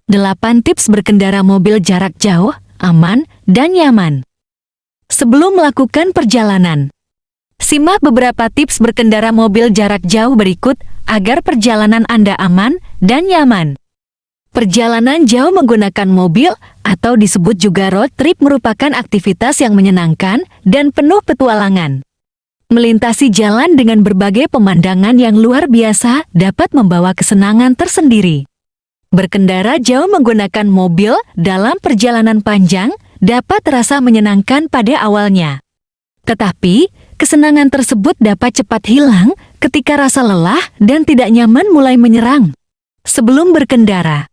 8 tips berkendara mobil jarak jauh, aman, dan nyaman. Sebelum melakukan perjalanan, simak beberapa tips berkendara mobil jarak jauh berikut agar perjalanan Anda aman dan nyaman. Perjalanan jauh menggunakan mobil atau disebut juga road trip merupakan aktivitas yang menyenangkan dan penuh petualangan. Melintasi jalan dengan berbagai pemandangan yang luar biasa dapat membawa kesenangan tersendiri. Berkendara jauh menggunakan mobil dalam perjalanan panjang dapat terasa menyenangkan pada awalnya. Tetapi, kesenangan tersebut dapat cepat hilang ketika rasa lelah dan tidak nyaman mulai menyerang. Sebelum berkendara,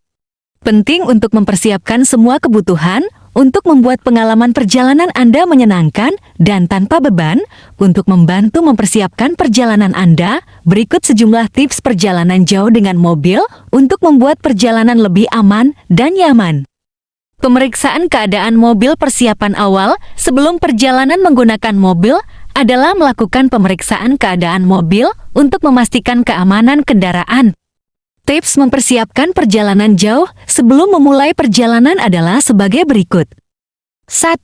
penting untuk mempersiapkan semua kebutuhan untuk membuat pengalaman perjalanan Anda menyenangkan dan tanpa beban. Untuk membantu mempersiapkan perjalanan Anda, berikut sejumlah tips perjalanan jauh dengan mobil untuk membuat perjalanan lebih aman dan nyaman. Pemeriksaan keadaan mobil. Persiapan awal sebelum perjalanan menggunakan mobil adalah melakukan pemeriksaan keadaan mobil untuk memastikan keamanan kendaraan. Tips mempersiapkan perjalanan jauh sebelum memulai perjalanan adalah sebagai berikut. 1.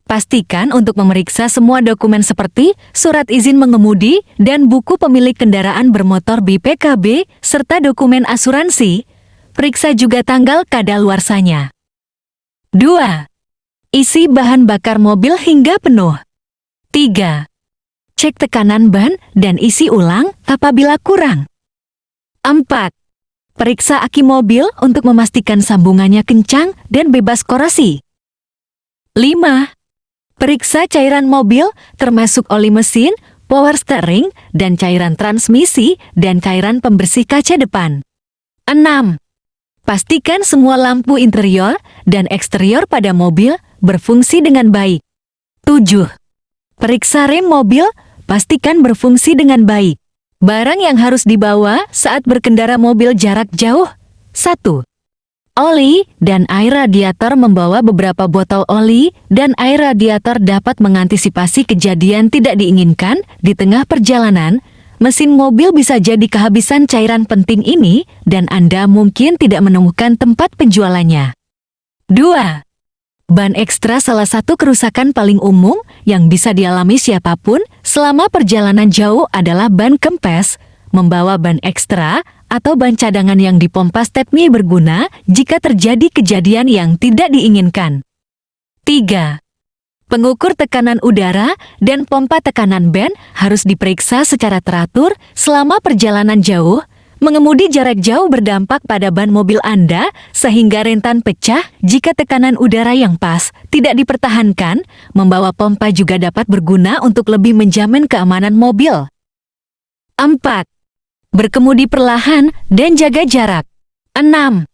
Pastikan untuk memeriksa semua dokumen seperti surat izin mengemudi dan buku pemilik kendaraan bermotor BPKB serta dokumen asuransi. Periksa juga tanggal kadaluarsanya. 2. Isi bahan bakar mobil hingga penuh. 3. Cek tekanan ban dan isi ulang apabila kurang. 4. Periksa aki mobil untuk memastikan sambungannya kencang dan bebas korasi. 5. Periksa cairan mobil termasuk oli mesin, power steering, dan cairan transmisi dan cairan pembersih kaca depan. 6. Pastikan semua lampu interior dan eksterior pada mobil berfungsi dengan baik. 7. Periksa rem mobil, pastikan berfungsi dengan baik. Barang yang harus dibawa saat berkendara mobil jarak jauh. 1. Oli dan air radiator. Membawa beberapa botol oli dan air radiator dapat mengantisipasi kejadian tidak diinginkan di tengah perjalanan. Mesin mobil bisa jadi kehabisan cairan penting ini dan Anda mungkin tidak menemukan tempat penjualannya. 2. Ban ekstra. Salah satu kerusakan paling umum yang bisa dialami siapapun selama perjalanan jauh adalah ban kempes. Membawa ban ekstra atau ban cadangan yang dipompa stepni berguna jika terjadi kejadian yang tidak diinginkan. 3. Pengukur tekanan udara dan pompa tekanan ban harus diperiksa secara teratur selama perjalanan jauh. Mengemudi jarak jauh berdampak pada ban mobil Anda sehingga rentan pecah jika tekanan udara yang pas tidak dipertahankan. Membawa pompa juga dapat berguna untuk lebih menjamin keamanan mobil. 4. Berkemudi perlahan dan jaga jarak. 6.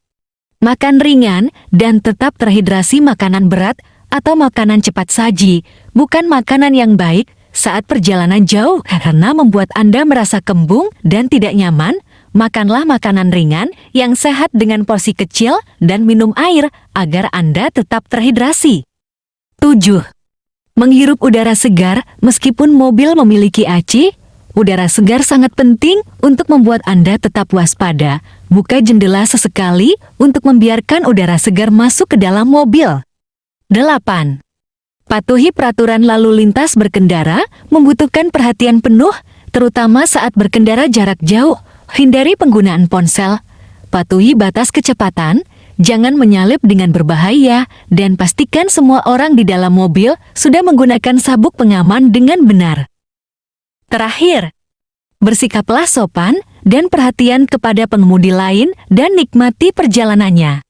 Makan ringan dan tetap terhidrasi. Makanan berat atau makanan cepat saji bukan makanan yang baik saat perjalanan jauh karena membuat Anda merasa kembung dan tidak nyaman. Makanlah makanan ringan yang sehat dengan porsi kecil dan minum air agar Anda tetap terhidrasi. 7. Menghirup udara segar. Meskipun mobil memiliki AC, udara segar sangat penting untuk membuat Anda tetap waspada. Buka jendela sesekali untuk membiarkan udara segar masuk ke dalam mobil. 8. Patuhi peraturan lalu lintas. Berkendara membutuhkan perhatian penuh, terutama saat berkendara jarak jauh. Hindari penggunaan ponsel, patuhi batas kecepatan, jangan menyalip dengan berbahaya, dan pastikan semua orang di dalam mobil sudah menggunakan sabuk pengaman dengan benar. Terakhir, bersikaplah sopan dan perhatian kepada pengemudi lain dan nikmati perjalanannya.